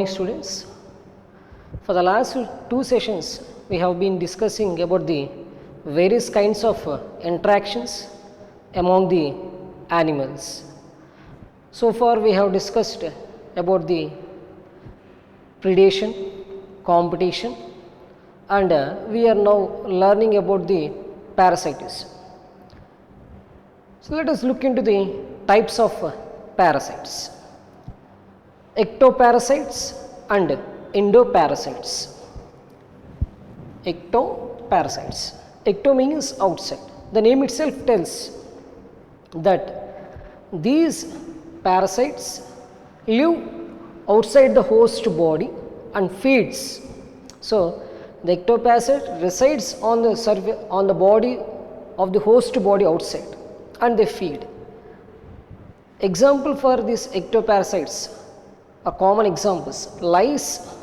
students. For the last two sessions, we have been discussing about the various kinds of interactions among the animals. So far, we have discussed about the predation, competition, and we are now learning about the parasitism. So, let us look into the types of parasites. Ectoparasites and endoparasites. Ectoparasites. Ecto means outside. The name itself tells that these parasites live outside the host body and feeds. So, the ectoparasite resides on the body of the host body outside and they feed. Example for these ectoparasites are common examples: lice,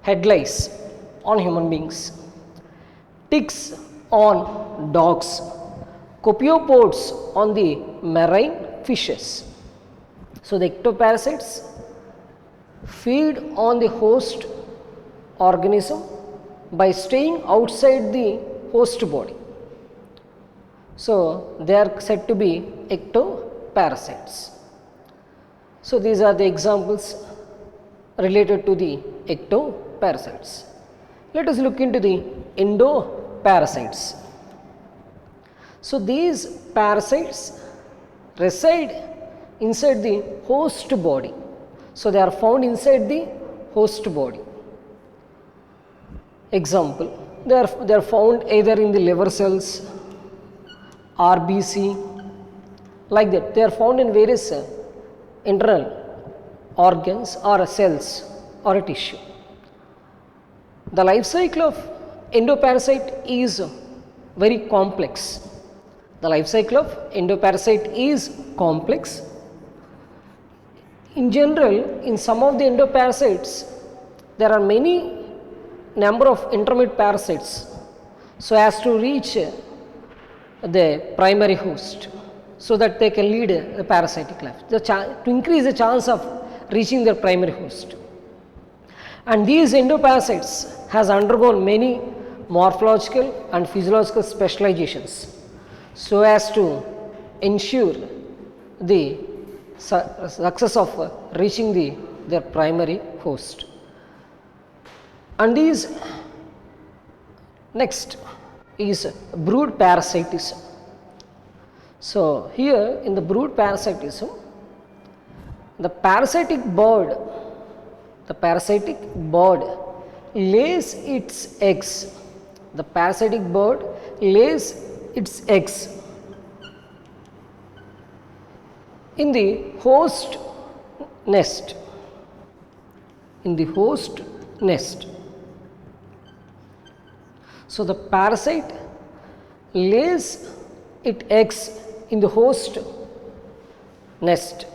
head lice on human beings, ticks on dogs, copiopods on the marine fishes. So, the ectoparasites feed on the host organism by staying outside the host body. So, they are said to be ectoparasites. So, these are the examples related to the ectoparasites. Let us look into the endoparasites. So, these parasites reside inside the host body. So, they are found inside the host body. Example, they are found either in the liver cells, RBC, like that. They are found in various internal organs or cells or a tissue. The life cycle of endoparasite is very complex. The life cycle of endoparasite is complex. In general, in some of the endoparasites, there are many number of intermediate parasites so as to reach the primary host, so that they can lead a parasitic life, to increase the chance of reaching their primary host. And these endoparasites has undergone many morphological and physiological specializations so as to ensure the success of reaching their primary host. And these next is brood parasitism. So, here in the brood parasitism, the parasitic bird lays its eggs. The parasitic bird lays its eggs in the host nest. So, the parasite lays its eggs in the host nest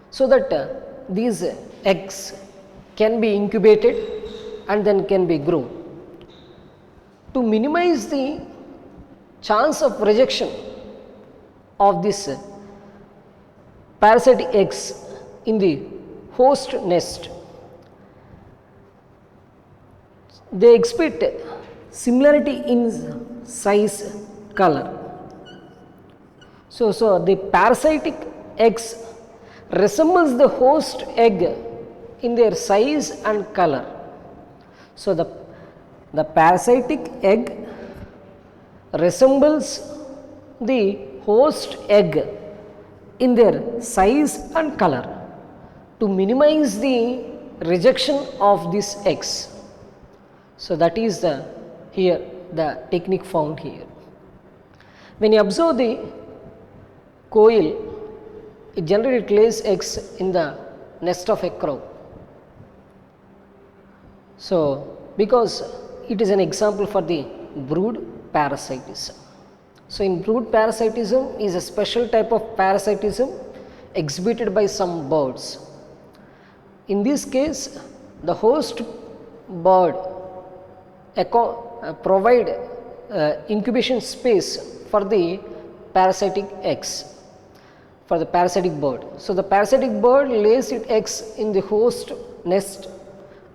so that these eggs can be incubated and then can be grown. To minimize the chance of rejection of this parasitic eggs in the host nest, they exhibit similarity in size, color. So, the parasitic eggs resembles the host egg in their size and color. So, the parasitic egg resembles the host egg in their size and color to minimize the rejection of these eggs. So, that is the technique found here. When you observe the quail, it generally lays eggs in the nest of a crow. So, because it is an example for the brood parasitism. So, in brood parasitism is a special type of parasitism exhibited by some birds. In this case, the host bird provide incubation space for the parasitic eggs. for the parasitic bird. So, the parasitic bird lays its eggs in the host nest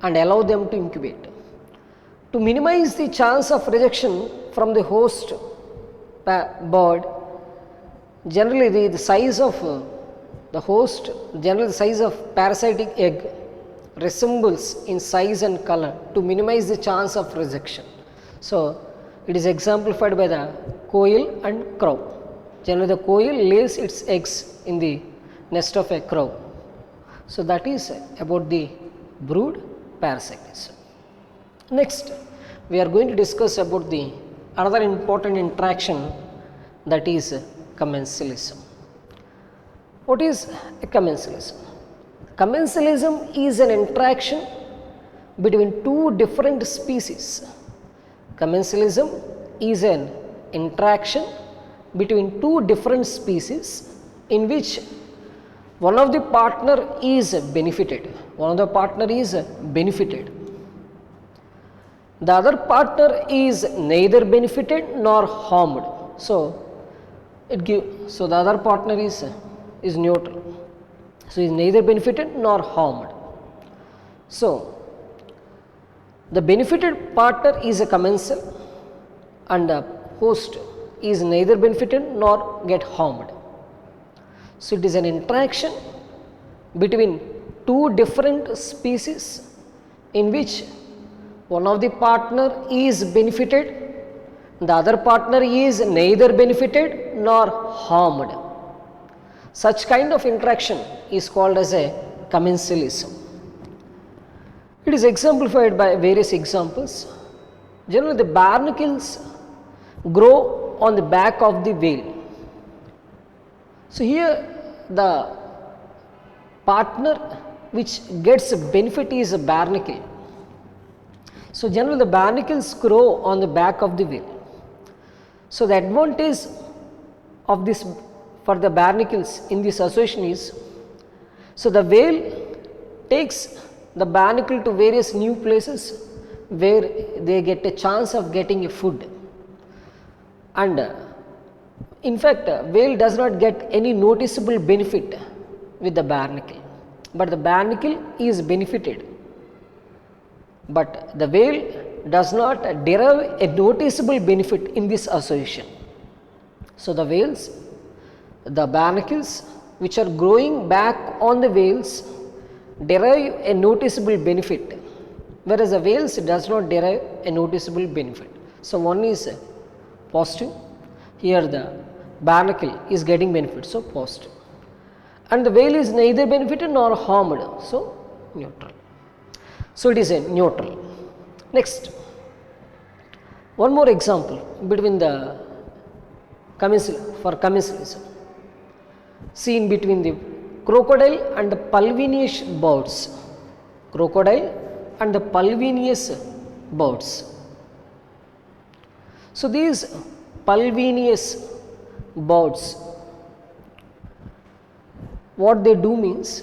and allow them to incubate. To minimize the chance of rejection from the host bird, generally the size of the host, generally the size of parasitic egg resembles in size and color to minimize the chance of rejection. So, it is exemplified by the quail and crow. Generally the quail lays its eggs in the nest of a crow. So, that is about the brood parasitism. Next, we are going to discuss about the another important interaction, that is commensalism. What is a commensalism? Commensalism is an interaction between two different species. Commensalism is an interaction between two different species in which one of the partner is benefited. The other partner is neither benefited nor harmed. So, the other partner is neutral. So, is neither benefited nor harmed. So, the benefited partner is a commensal and the host is neither benefited nor get harmed. So, it is an interaction between two different species in which one of the partner is benefited, the other partner is neither benefited nor harmed. Such kind of interaction is called as a commensalism. It is exemplified by various examples. Generally, the barnacles grow on the back of the whale. So, here the partner which gets benefit is a barnacle. So, generally the barnacles grow on the back of the whale. So, the advantage of this for the barnacles in this association is, so the whale takes the barnacle to various new places where they get a chance of getting a food, and in fact whale does not get any noticeable benefit with the barnacle, but the barnacle is benefited, but the whale does not derive a noticeable benefit in this association. So, the barnacles which are growing back on the whales derive a noticeable benefit, whereas the whales does not derive a noticeable benefit. So, one is positive, here the barnacle is getting benefit, so positive, and the whale is neither benefited nor harmed, so neutral. So, it is a neutral. Next, one more example between the commensalism seen between the crocodile and the pulvinous birds. So, these pulvinous birds, what they do means,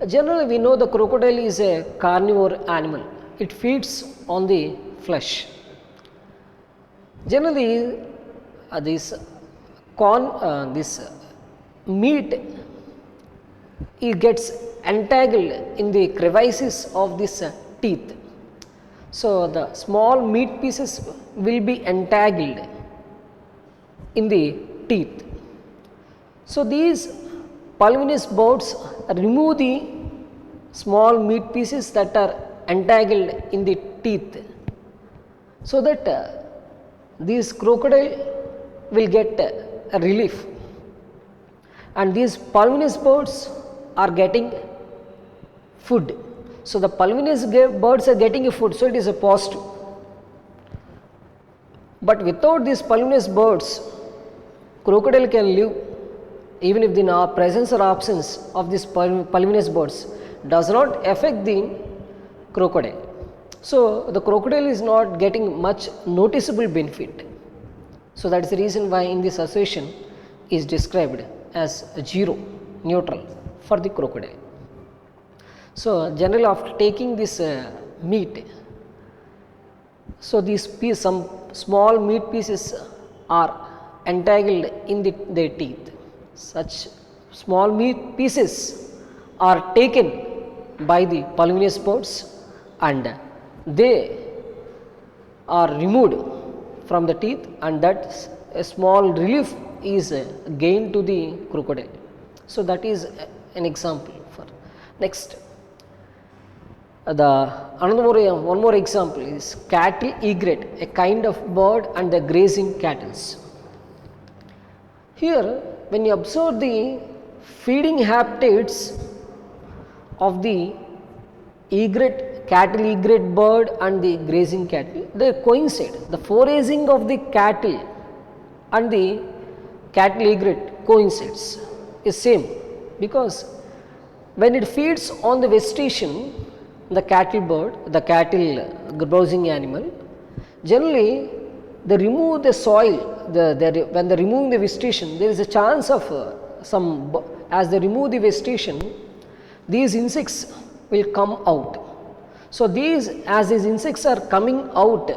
generally we know the crocodile is a carnivore animal, it feeds on the flesh. Generally this meat, it gets entangled in the crevices of this teeth. So, the small meat pieces will be entangled in the teeth. So, these pulvinous birds remove the small meat pieces that are entangled in the teeth, so that these crocodile will get a relief, and these pulvinous birds are getting food. So, the pulvinous birds are getting a food, so it is a positive. But without these pulvinous birds, crocodile can live even if the presence or absence of these pulvinous birds does not affect the crocodile. So, the crocodile is not getting much noticeable benefit. So, that is the reason why in this association is described as 0, neutral for the crocodile. So, generally after taking this meat, so these some small meat pieces are entangled in their teeth. Such small meat pieces are taken by the polygamous birds and they are removed from the teeth, and that a small relief is gained to the crocodile. So, that is an example for next. One more example is cattle egret, a kind of bird and the grazing cattle. Here, when you observe the feeding habitats of the cattle egret bird and the grazing cattle, they coincide. The foraging of the cattle and the cattle egret coincides, is same, because when it feeds on the vegetation, the cattle bird, the cattle browsing animal, generally they remove the soil, when they removing the vegetation, there is a chance of as they remove the vegetation, these insects will come out. So, as these insects are coming out,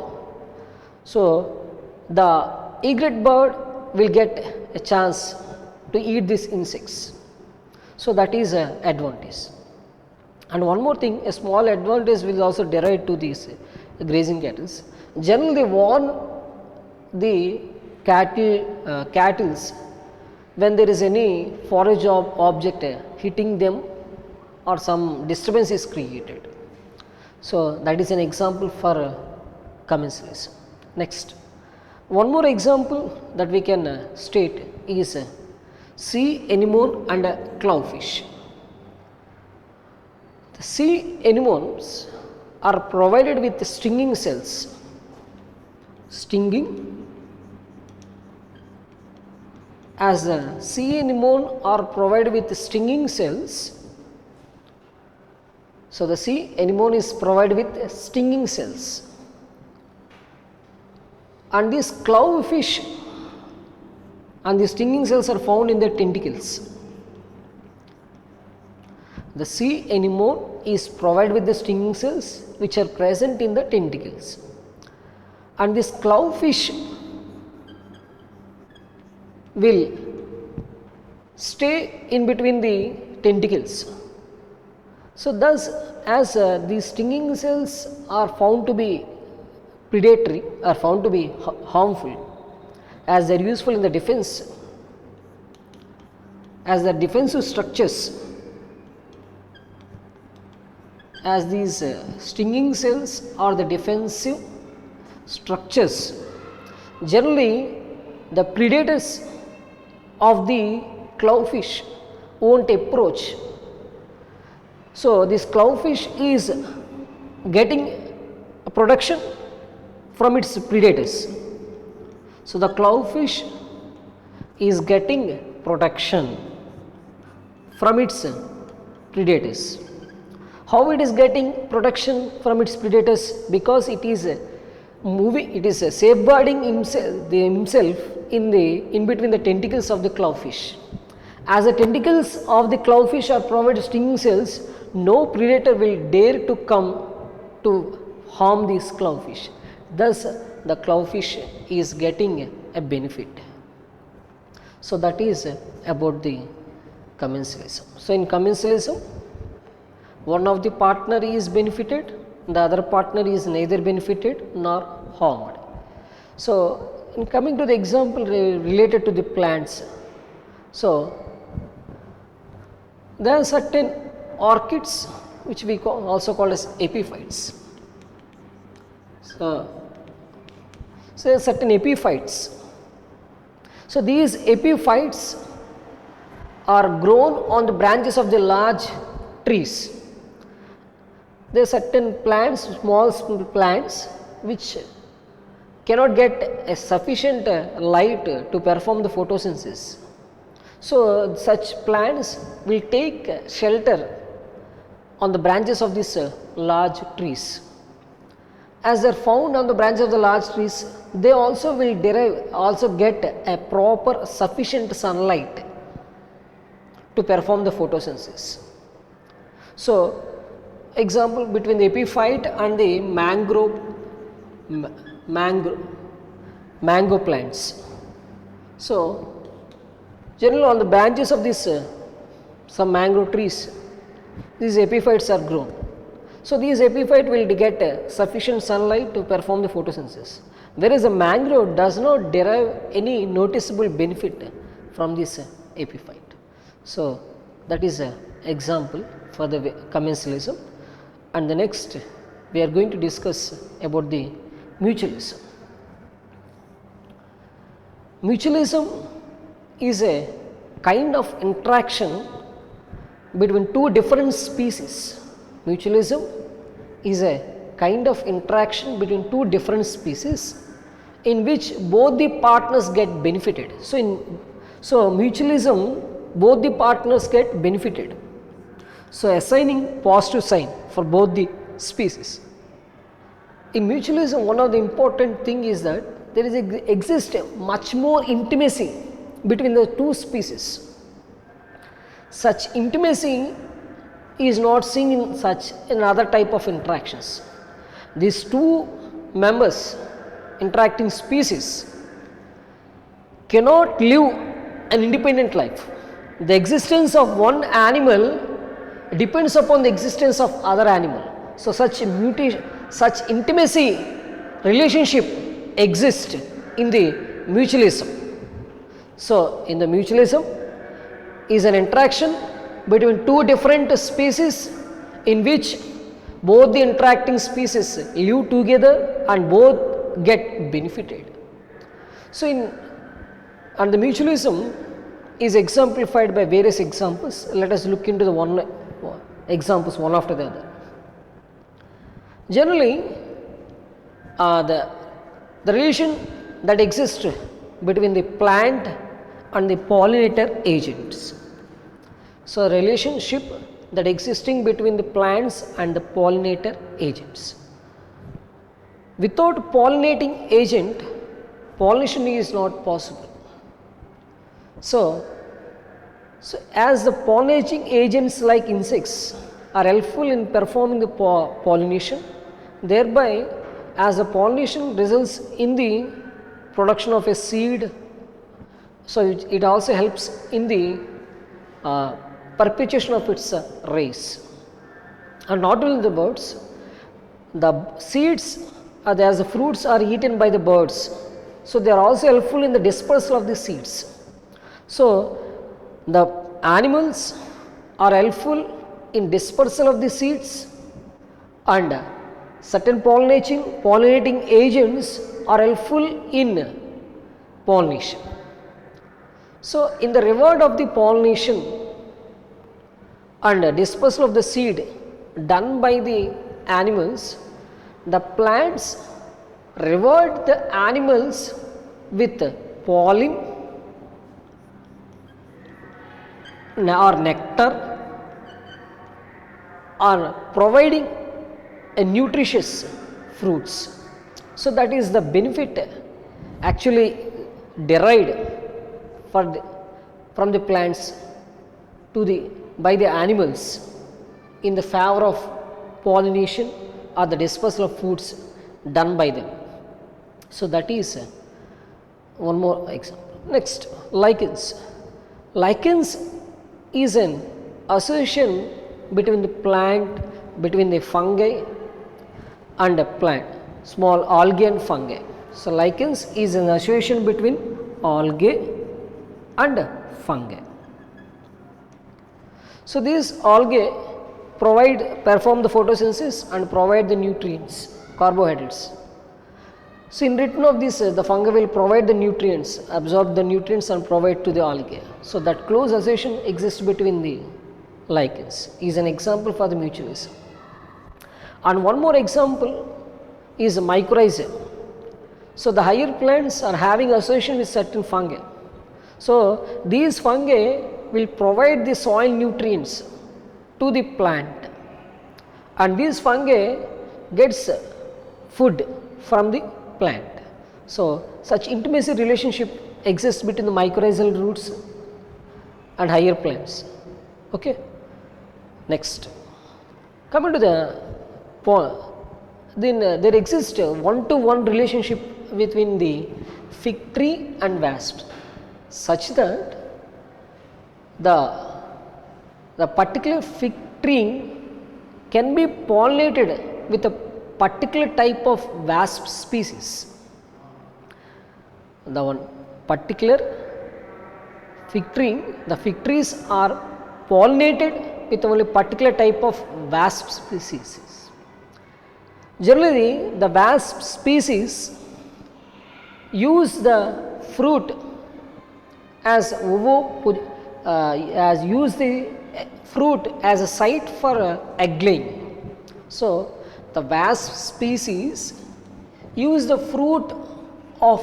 so the egret bird will get a chance to eat these insects. So, that is an advantage. And one more thing, a small advantage will also derive to these grazing cattle. Generally, they warn the cattle when there is any forage object hitting them or some disturbance is created. So, that is an example for commensalism. Next, one more example that we can state is sea anemone and clownfish. The sea anemones are provided with stinging cells. As the sea anemone are provided with stinging cells, so the sea anemone is provided with stinging cells, and these clownfish and the stinging cells are found in their tentacles. The sea anemone is provided with the stinging cells which are present in the tentacles, and this clownfish will stay in between the tentacles. So, thus as these stinging cells are found to be predatory, are found to be harmful, as they are useful in the defense, as the defensive structures, as these stinging cells are the defensive structures. Generally, the predators of the clownfish won't approach. So, this clownfish is getting a protection from its predators. So, the clownfish is getting protection from its predators. How it is getting protection from its predators? Because it is safeguarding himself in between the tentacles of the clownfish. As the tentacles of the clownfish are provided stinging cells, no predator will dare to come to harm these clownfish. Thus, the clownfish is getting a benefit. So, that is about the commensalism. So, in commensalism, one of the partner is benefited, the other partner is neither benefited nor harmed. So, in coming to the example related to the plants, so there are certain orchids which we also call as epiphytes. So, certain epiphytes. So, these epiphytes are grown on the branches of the large trees. There are certain plants, small plants which cannot get a sufficient light to perform the photosynthesis. So, such plants will take shelter on the branches of these large trees. As they are found on the branches of the large trees, they also will get a proper sufficient sunlight to perform the photosynthesis. So, example between the epiphyte and the mango plants. So, Generally on the branches of this some mangrove trees, these epiphytes are grown. So, these epiphyte will get sufficient sunlight to perform the photosynthesis, whereas a mangrove does not derive any noticeable benefit from this epiphyte. So, that is an example for the commensalism, and the next we are going to discuss about the mutualism. Mutualism is a kind of interaction between two different species. Mutualism is a kind of interaction between two different species in which both the partners get benefited. So, mutualism, both the partners get benefited. So, assigning positive sign for both the species. In mutualism, one of the important thing is that there exists much more intimacy between the two species. Such intimacy is not seen in such another type of interactions. These two members interacting species cannot live an independent life. The existence of one animal depends upon the existence of other animal. So, such intimacy relationship exists in the mutualism. So, in the mutualism is an interaction between two different species in which both the interacting species live together and both get benefited. So, and the mutualism is exemplified by various examples. Let us look into the examples one after the other. Generally, the relation that exists between the plant and the pollinator agents. So, a relationship that existing between the plants and the pollinator agents. Without pollinating agent, pollination is not possible. So as the pollinating agents like insects are helpful in performing the pollination, thereby as the pollination results in the production of a seed, so it also helps in the perpetuation of its race. And not only the birds, the seeds as the fruits are eaten by the birds, so they are also helpful in the dispersal of the seeds. So, the animals are helpful in dispersal of the seeds, and certain pollinating agents are helpful in pollination. So, in the reward of the pollination and dispersal of the seed done by the animals, the plants reward the animals with pollen or nectar, or providing a nutritious fruits. So, that is the benefit actually derived from the plants by the animals in the favor of pollination or the dispersal of foods done by them. So, that is one more example. Next, lichens. Lichens is an association between the plant, between the fungi and a plant, small algae and fungi. So, lichens is an association between algae and fungi. So, these algae perform the photosynthesis and provide the nutrients, carbohydrates. So, in return of this, the fungi will provide the nutrients, absorb the nutrients and provide to the algae. So, that close association exists between the lichens is an example for the mutualism. And one more example is mycorrhiza. So, the higher plants are having association with certain fungi. So, these fungi will provide the soil nutrients to the plant, and these fungi gets food from the plant. So, such intimacy relationship exists between the mycorrhizal roots and higher plants. Okay. Next, coming to the then there exists a one-to-one relationship between the fig tree and wasps, such that the particular fig tree can be pollinated with a particular type of wasp species. The one particular fig tree, the fig trees are pollinated with only particular type of wasp species. Generally, the wasp species use the fruit as use the fruit as a site for egg laying. So, the wasp species use the fruit of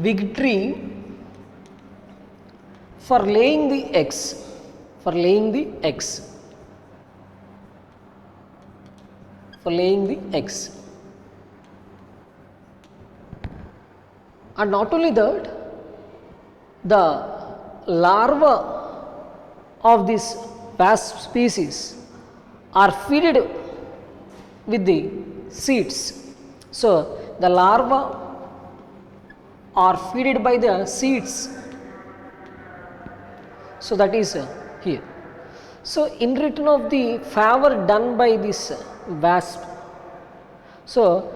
fig tree for laying the eggs, for laying the eggs. And not only that, the larvae of this wasp species are fed with the seeds. So, the larvae are fed by the seeds. So, that is here. So, in return of the favor done by this wasp, so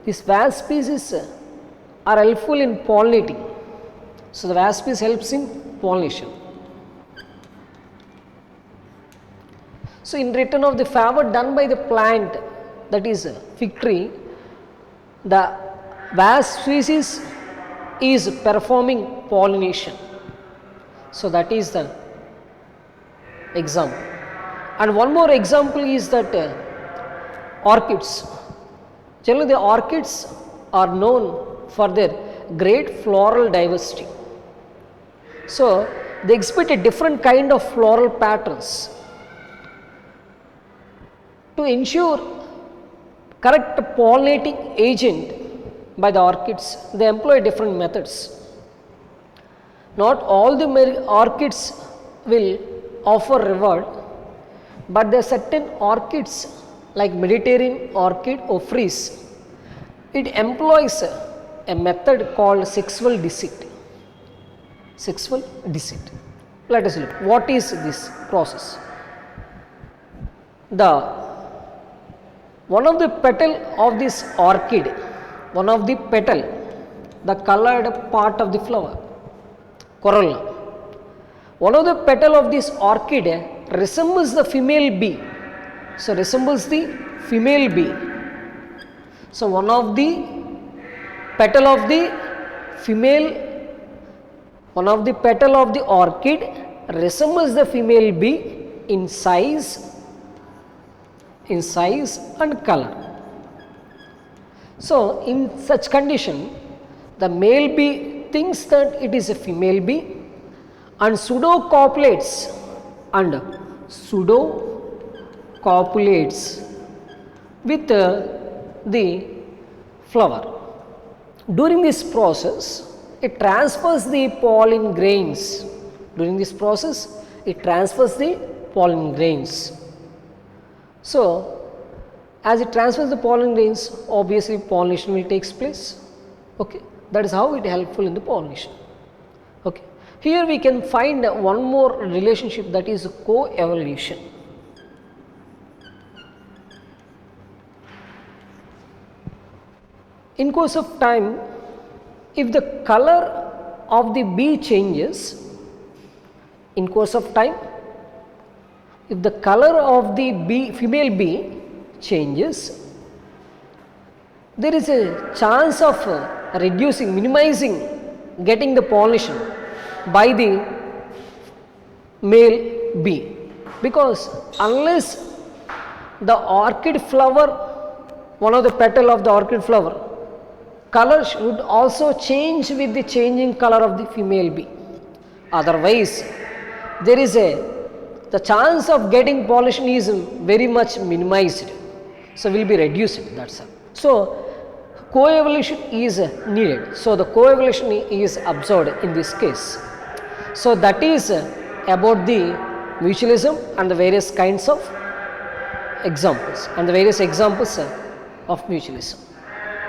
this wasp species are helpful in pollinating. So, the wasp species helps in pollination. So, in return of the favor done by the plant, that is fig tree, the wasp species is performing pollination. So, that is the example. And one more example is that orchids. Generally, the orchids are known for their great floral diversity. So, they exhibit a different kind of floral patterns. To ensure correct pollinating agent by the orchids, they employ different methods. Not all the orchids will offer reward, but there are certain orchids like Mediterranean orchid Ophrys, it employs a method called sexual deceit. Let us look. What is this process? One of the petal of this orchid, the colored part of the flower, corolla. One of the petal of this orchid resembles the female bee. So, resembles the female bee. So, one of the petal of the orchid resembles the female bee in size and color. So, in such condition, the male bee thinks that it is a female bee and pseudo copulates with the flower. During this process, it transfers the pollen grains. So, as it transfers the pollen grains, obviously pollination will take place. Okay, that is how it is helpful in the pollination. Okay, here we can find one more relationship, that is co-evolution. In course of time, if the color of the bee changes, female bee changes, there is a chance of minimizing getting the pollination by the male bee, because unless the orchid flower, one of the petal of the orchid flower, color should also change with the changing color of the female bee. Otherwise, there is the chance of getting pollination is very much minimized. So, will be reduced, that's all. So, co-evolution is needed. So, the co-evolution is observed in this case. So, that is about the mutualism and the various kinds of examples of mutualism.